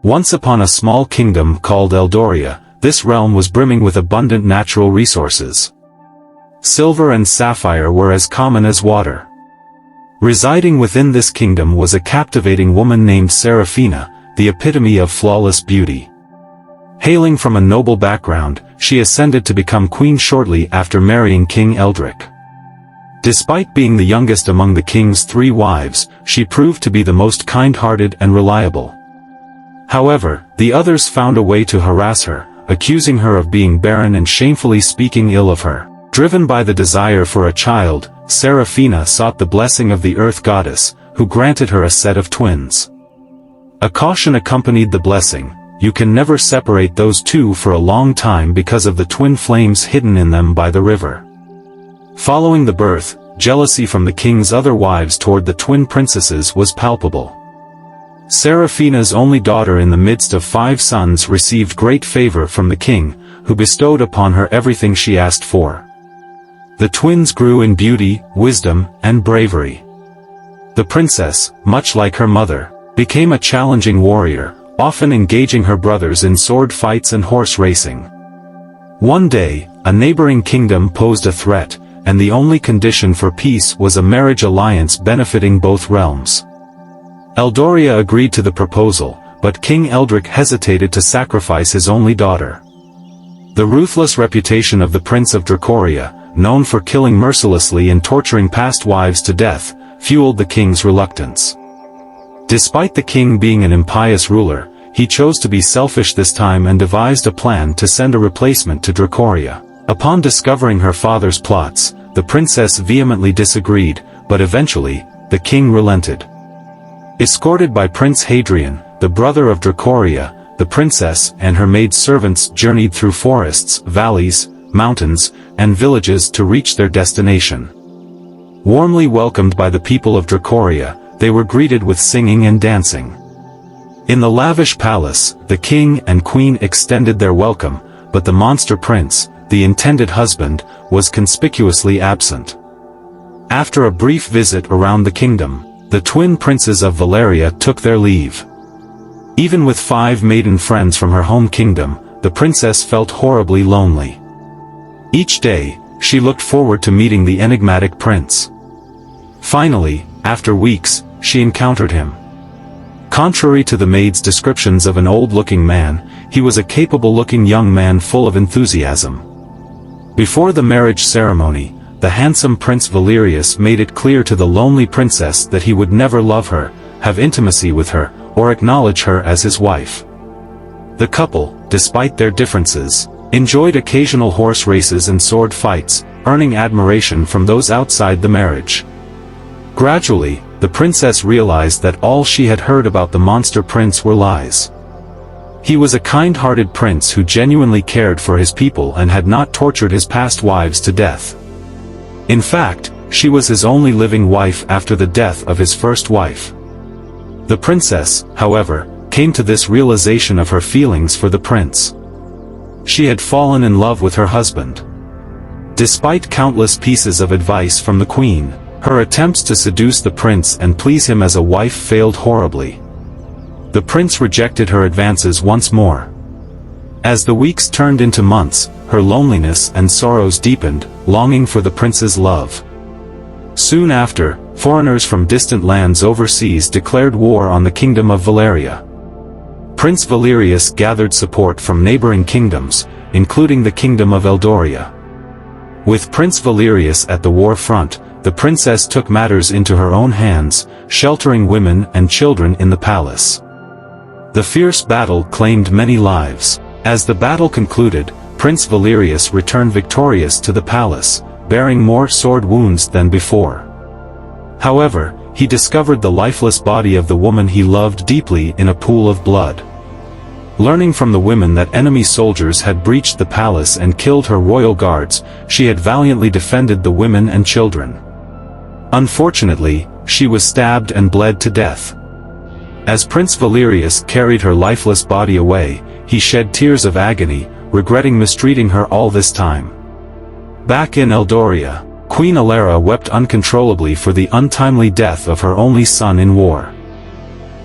Once upon a small kingdom called Eldoria, this realm was brimming with abundant natural resources. Silver and sapphire were as common as water. Residing within this kingdom was a captivating woman named Serafina, the epitome of flawless beauty. Hailing from a noble background, she ascended to become queen shortly after marrying King Eldrick. Despite being the youngest among the king's 3 wives, she proved to be the most kind-hearted and reliable. However, the others found a way to harass her, accusing her of being barren and shamefully speaking ill of her. Driven by the desire for a child, Serafina sought the blessing of the earth goddess, who granted her a set of twins. A caution accompanied the blessing: you can never separate those two for a long time because of the twin flames hidden in them by the river. Following the birth, jealousy from the king's other wives toward the twin princesses was palpable. Serafina's only daughter in the midst of 5 sons received great favor from the king, who bestowed upon her everything she asked for. The twins grew in beauty, wisdom, and bravery. The princess, much like her mother, became a challenging warrior, often engaging her brothers in sword fights and horse racing. One day, a neighboring kingdom posed a threat, and the only condition for peace was a marriage alliance benefiting both realms. Eldoria agreed to the proposal, but King Eldrick hesitated to sacrifice his only daughter. The ruthless reputation of the Prince of Dracoria, known for killing mercilessly and torturing past wives to death, fueled the king's reluctance. Despite the king being an impious ruler, he chose to be selfish this time and devised a plan to send a replacement to Dracoria. Upon discovering her father's plots, the princess vehemently disagreed, but eventually, the king relented. Escorted by Prince Hadrian, the brother of Dracoria, the princess and her maid-servants journeyed through forests, valleys, mountains, and villages to reach their destination. Warmly welcomed by the people of Dracoria, they were greeted with singing and dancing. In the lavish palace, the king and queen extended their welcome, but the monster prince, the intended husband, was conspicuously absent. After a brief visit around the kingdom, the twin princes of Valeria took their leave. Even with 5 maiden friends from her home kingdom, the princess felt horribly lonely. Each day, she looked forward to meeting the enigmatic prince. Finally, after weeks, she encountered him. Contrary to the maid's descriptions of an old-looking man, he was a capable-looking young man full of enthusiasm. Before the marriage ceremony, the handsome Prince Valerius made it clear to the lonely princess that he would never love her, have intimacy with her, or acknowledge her as his wife. The couple, despite their differences, enjoyed occasional horse races and sword fights, earning admiration from those outside the marriage. Gradually, the princess realized that all she had heard about the monster prince were lies. He was a kind-hearted prince who genuinely cared for his people and had not tortured his past wives to death. In fact, she was his only living wife after the death of his first wife. The princess, however, came to this realization of her feelings for the prince. She had fallen in love with her husband. Despite countless pieces of advice from the queen, her attempts to seduce the prince and please him as a wife failed horribly. The prince rejected her advances once more. As the weeks turned into months, her loneliness and sorrows deepened, longing for the prince's love. Soon after, foreigners from distant lands overseas declared war on the kingdom of Valeria. Prince Valerius gathered support from neighboring kingdoms, including the kingdom of Eldoria. With Prince Valerius at the war front, the princess took matters into her own hands, sheltering women and children in the palace. The fierce battle claimed many lives. As the battle concluded, Prince Valerius returned victorious to the palace, bearing more sword wounds than before. However, he discovered the lifeless body of the woman he loved deeply in a pool of blood. Learning from the women that enemy soldiers had breached the palace and killed her royal guards, she had valiantly defended the women and children. Unfortunately, she was stabbed and bled to death. As Prince Valerius carried her lifeless body away, he shed tears of agony, regretting mistreating her all this time. Back in Eldoria, Queen Alara wept uncontrollably for the untimely death of her only son in war.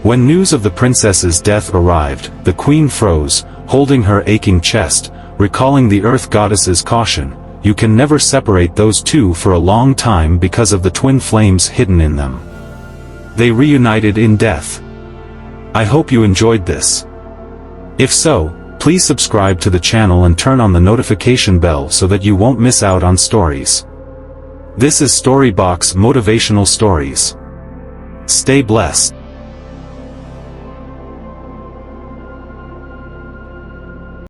When news of the princess's death arrived, the queen froze, holding her aching chest, recalling the earth goddess's caution, "You can never separate those two for a long time because of the twin flames hidden in them." They reunited in death. I hope you enjoyed this. If so, please subscribe to the channel and turn on the notification bell so that you won't miss out on stories. This is StoryBox Motivational Stories. Stay blessed.